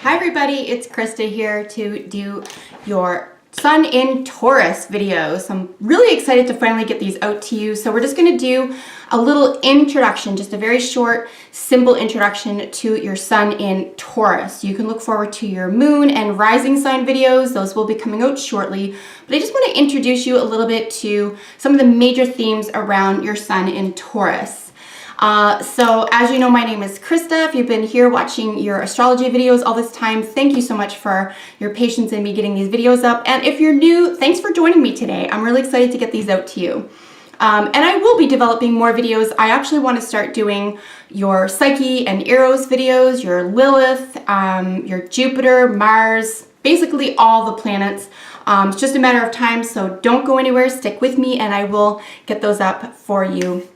Hi everybody, it's Krista here to do your Sun in Taurus video. So I'm really excited to finally get these out to you. So we're just going to do a little introduction, just a very short, simple introduction to your Sun in Taurus. You can look forward to your moon and rising sign videos. Those will be coming out shortly. But I just want to introduce you a little bit to some of the major themes around your Sun in Taurus. So as you know, my name is Krista. If you've been here watching your astrology videos all this time, thank you so much for your patience in me getting these videos up. And if you're new, thanks for joining me today. I'm really excited to get these out to you. And I will be developing more videos. I actually want to start doing your Psyche and Eros videos, your Lilith, your Jupiter, Mars, basically all the planets. It's just a matter of time, so don't go anywhere. Stick with me and I will get those up for you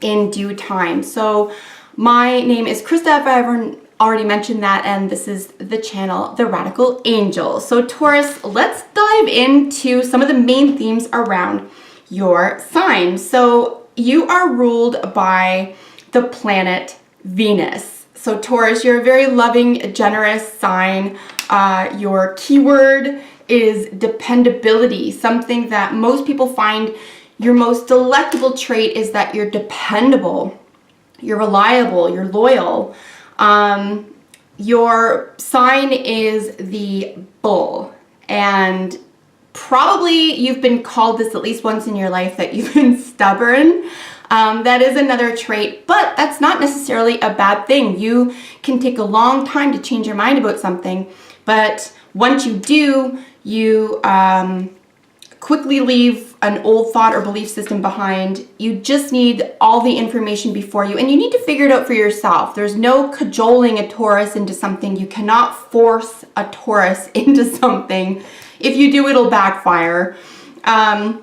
in due time. So my name is Krista, if I haven't already mentioned that, and this is the channel, The Radical Angel. So Taurus, let's dive into some of the main themes around your sign. So you are ruled by the planet Venus. So Taurus, you're a very loving, generous sign. Your keyword is dependability, something that most people find your most delectable trait is that you're dependable, you're reliable, you're loyal. Your sign is the bull, and probably you've been called this at least once in your life, that you've been stubborn. That is another trait, but that's not necessarily a bad thing. You can take a long time to change your mind about something, but once you do, you quickly leave an old thought or belief system behind. You just need all the information before you, and you need to figure it out for yourself. There's no cajoling a Taurus into something. You cannot force a Taurus into something. If you do, it'll backfire. Like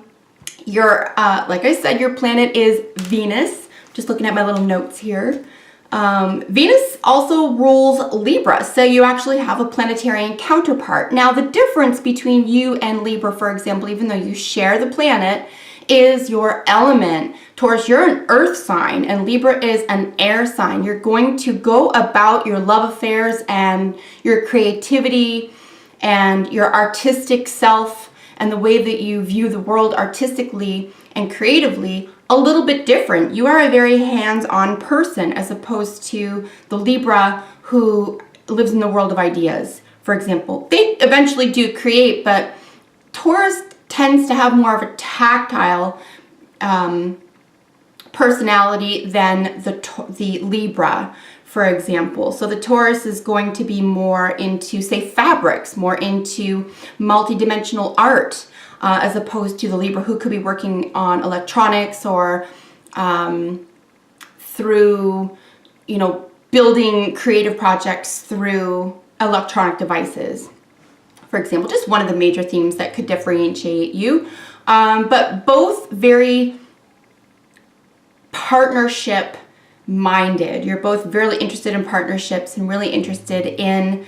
I said, your planet is Venus. Just looking at my little notes here. Venus also rules Libra, so you actually have a planetarian counterpart. Now, the difference between you and Libra, for example, even though you share the planet, is your element. Taurus, you're an earth sign, and Libra is an air sign. You're going to go about your love affairs and your creativity and your artistic self and the way that you view the world artistically and creatively a little bit different. You are a very hands-on person as opposed to the Libra who lives in the world of ideas, for example. They eventually do create, but Taurus tends to have more of a tactile personality than the Libra, for example. So the Taurus is going to be more into, say, fabrics, more into multidimensional art, as opposed to the Libra who could be working on electronics or through, building creative projects through electronic devices, for example. Just one of the major themes that could differentiate you. But both very partnership minded. You're both really interested in partnerships and really interested in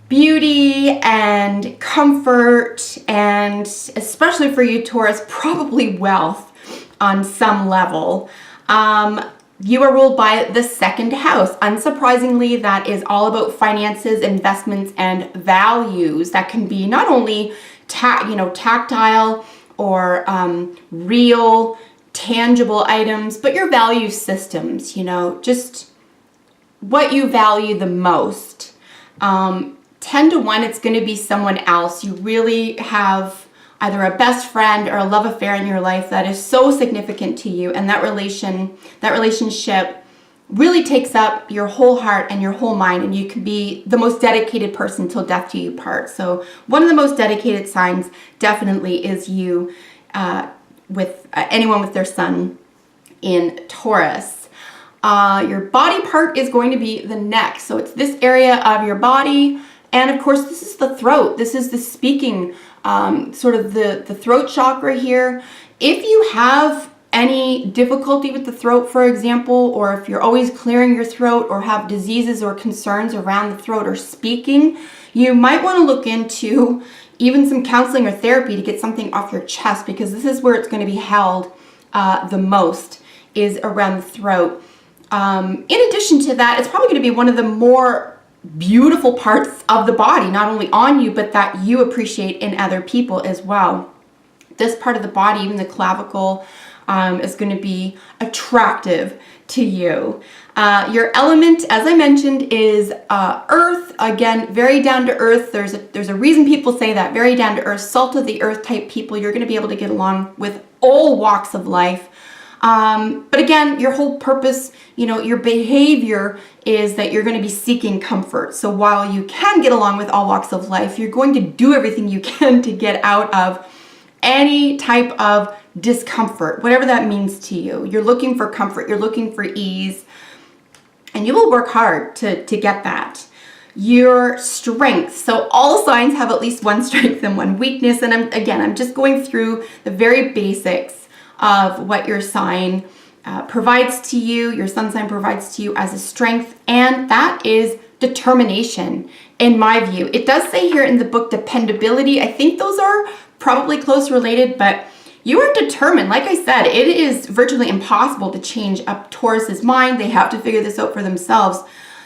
beauty and comfort, and especially for you, Taurus, probably wealth on some level. You are ruled by the second house. Unsurprisingly, that is all about finances, investments, and values. That can be not only tactile or real, tangible items, but your value systems, just what you value the most. 10 to 1, it's going to be someone else. You really have either a best friend or a love affair in your life that is so significant to you, and that relationship really takes up your whole heart and your whole mind, and you can be the most dedicated person till death do you part. So one of the most dedicated signs definitely is you, with anyone with their sun in Taurus. Your body part is going to be the neck. So it's this area of your body. And of course, this is the throat. This is the speaking, sort of the throat chakra here. If you have any difficulty with the throat, for example, or if you're always clearing your throat or have diseases or concerns around the throat or speaking, you might want to look into even some counseling or therapy to get something off your chest, because this is where it's going to be held the most, is around the throat. In addition to that, it's probably going to be one of the more beautiful parts of the body, not only on you, but that you appreciate in other people as well. This part of the body, even the clavicle, is going to be attractive to you. Your element, as I mentioned, is earth. Again, very down to earth. There's a reason people say that. Very down to earth, salt of the earth type people. You're going to be able to get along with all walks of life. But again, your whole purpose, your behavior is that you're going to be seeking comfort. So while you can get along with all walks of life, you're going to do everything you can to get out of any type of discomfort, whatever that means to you. You're looking for comfort, you're looking for ease, and you will work hard to get that. Your strengths. So all signs have at least one strength and one weakness. And I'm just going through the very basics of what your sign provides to you, your sun sign provides to you as a strength, and that is determination, in my view. It does say here in the book dependability. I think those are probably close related, but you are determined. Like I said, it is virtually impossible to change a Taurus's mind. They have to figure this out for themselves.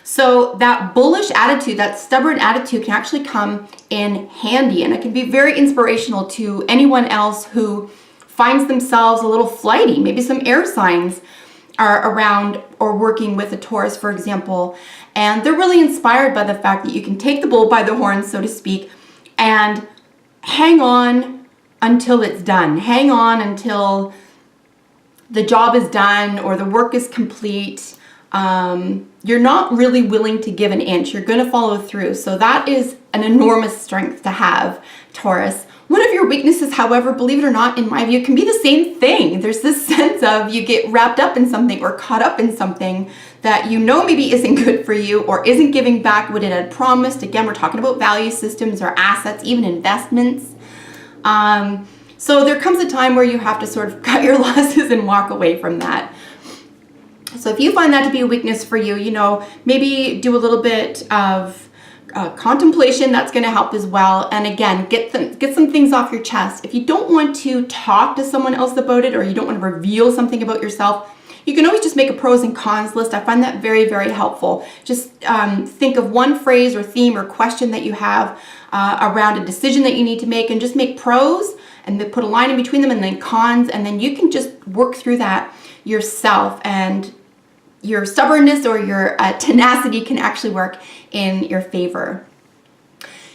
So that bullish attitude, that stubborn attitude can actually come in handy, and it can be very inspirational to anyone else who finds themselves a little flighty. Maybe some air signs are around or working with a Taurus, for example, and they're really inspired by the fact that you can take the bull by the horns, so to speak, and hang on until it's done. Hang on until the job is done or the work is complete. You're not really willing to give an inch. You're going to follow through. So that is an enormous strength to have, Taurus. One of your weaknesses, however, believe it or not, in my view, can be the same thing. There's this sense of you get wrapped up in something or caught up in something that maybe isn't good for you or isn't giving back what it had promised. Again, we're talking about value systems or assets, even investments. So there comes a time where you have to sort of cut your losses and walk away from that. So if you find that to be a weakness for you, maybe do a little bit of contemplation. That's going to help as well. And again, get some things off your chest. If you don't want to talk to someone else about it, or you don't want to reveal something about yourself, you can always just make a pros and cons list. I find that very, very helpful. Just think of one phrase or theme or question that you have around a decision that you need to make, and just make pros and then put a line in between them, and then cons, and then you can just work through that yourself, and your stubbornness or your tenacity can actually work in your favor.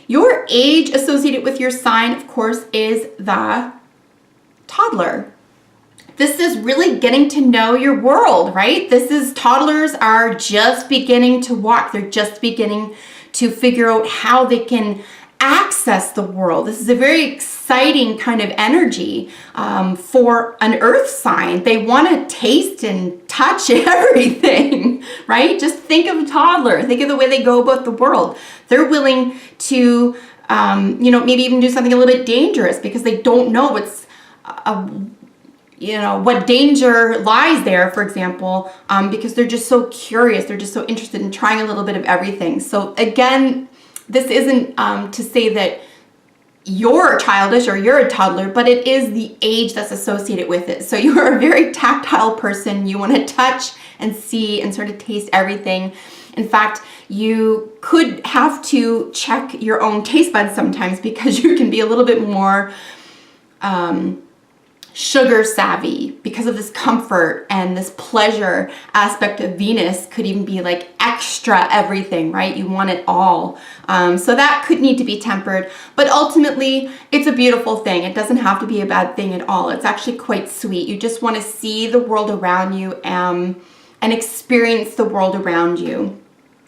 Your age associated with your sign, of course, is the toddler. This is really getting to know your world, right? Toddlers are just beginning to walk. They're just beginning to figure out how they can access the world. This is a very exciting kind of energy for an earth sign. They want to taste and touch everything, right? Just think of a toddler. Think of the way they go about the world. They're willing to, maybe even do something a little bit dangerous because they don't know what danger lies there, for example, because they're just so curious. They're just so interested in trying a little bit of everything. So again, this isn't to say that you're childish or you're a toddler, but it is the age that's associated with it. So you are a very tactile person. You want to touch and see and sort of taste everything. In fact, you could have to check your own taste buds sometimes because you can be a little bit more sugar savvy because of this comfort and this pleasure aspect of Venus. Could even be like extra everything, right? You want it all. So that could need to be tempered, but ultimately it's a beautiful thing. It doesn't have to be a bad thing at all. It's actually quite sweet. You just want to see the world around you and experience the world around you.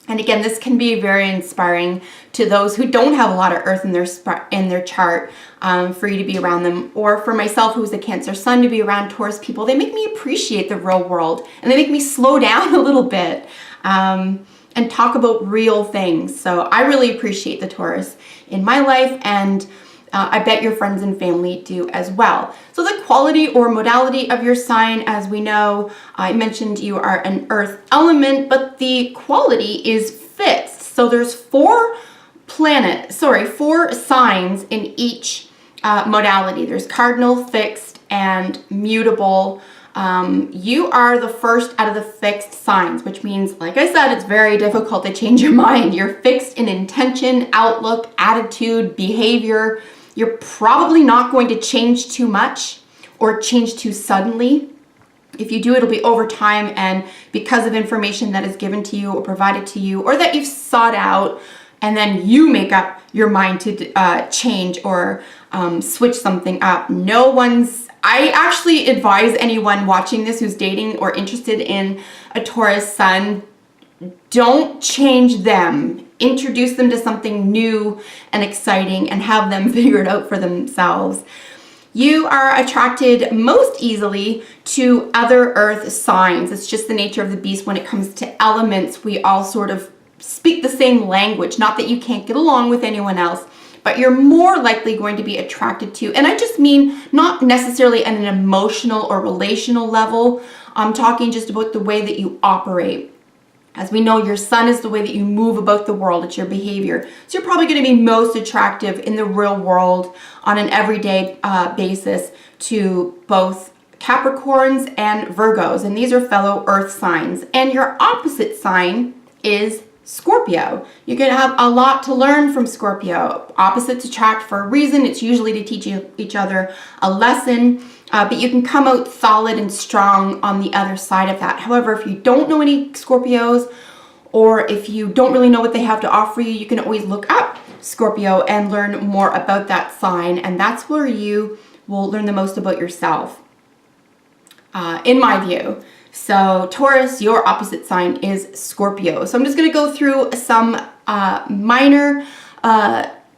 And again, this can be very inspiring to those who don't have a lot of earth in their chart, for you to be around them. Or for myself, who's a Cancer sun, to be around Taurus people. They make me appreciate the real world, and they make me slow down a little bit and talk about real things. So I really appreciate the Taurus in my life, and I bet your friends and family do as well. So the quality or modality of your sign, as we know, I mentioned you are an earth element, but the quality is fixed. So there's four signs in each modality. There's cardinal, fixed, and mutable. You are the first out of the fixed signs, which means, like I said, it's very difficult to change your mind. You're fixed in intention, outlook, attitude, behavior. You're probably not going to change too much or change too suddenly. If you do, it'll be over time and because of information that is given to you or provided to you or that you've sought out, and then you make up your mind to change or switch something up. I actually advise anyone watching this who's dating or interested in a Taurus sun, don't change them. Introduce them to something new and exciting and have them figure it out for themselves. You are attracted most easily to other earth signs. It's just the nature of the beast when it comes to elements. We all sort of speak the same language. Not that you can't get along with anyone else, but you're more likely going to be attracted to, and I just mean not necessarily at an emotional or relational level. I'm talking just about the way that you operate. As we know, your sun is the way that you move about the world. It's your behavior. So you're probably going to be most attractive in the real world on an everyday basis to both Capricorns and Virgos. And these are fellow earth signs. And your opposite sign is Scorpio. You're going to have a lot to learn from Scorpio. Opposites attract for a reason. It's usually to teach each other a lesson. But you can come out solid and strong on the other side of that. However, if you don't know any Scorpios, or if you don't really know what they have to offer you, you can always look up Scorpio and learn more about that sign. And that's where you will learn the most about yourself, in my view. So Taurus, your opposite sign is Scorpio. So I'm just going to go through some minor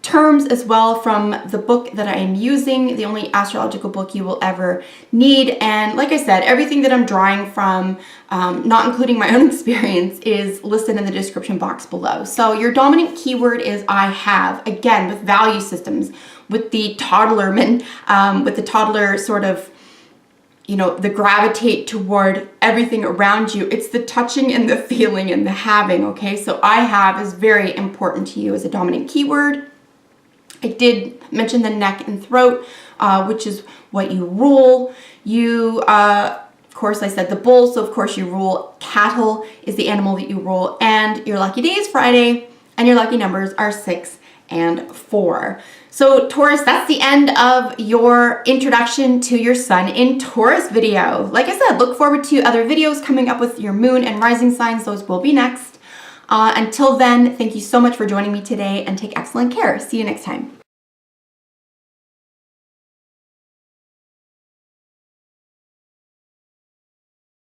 terms as well from the book that I am using, the only astrological book you will ever need. And like I said, everything that I'm drawing from, not including my own experience, is listed in the description box below. So your dominant keyword is I have, again, with value systems, with the toddlerman, with the toddler sort of, the gravitate toward everything around you. It's the touching and the feeling and the having, okay? So I have is very important to you as a dominant keyword. I did mention the neck and throat, which is what you rule. Of course, I said the bull, so of course you rule. Cattle is the animal that you rule. And your lucky day is Friday, and your lucky numbers are 6 and 4. So Taurus, that's the end of your introduction to your sun in Taurus video. Like I said, look forward to other videos coming up with your moon and rising signs. Those will be next. Until then, thank you so much for joining me today and take excellent care. See you next time.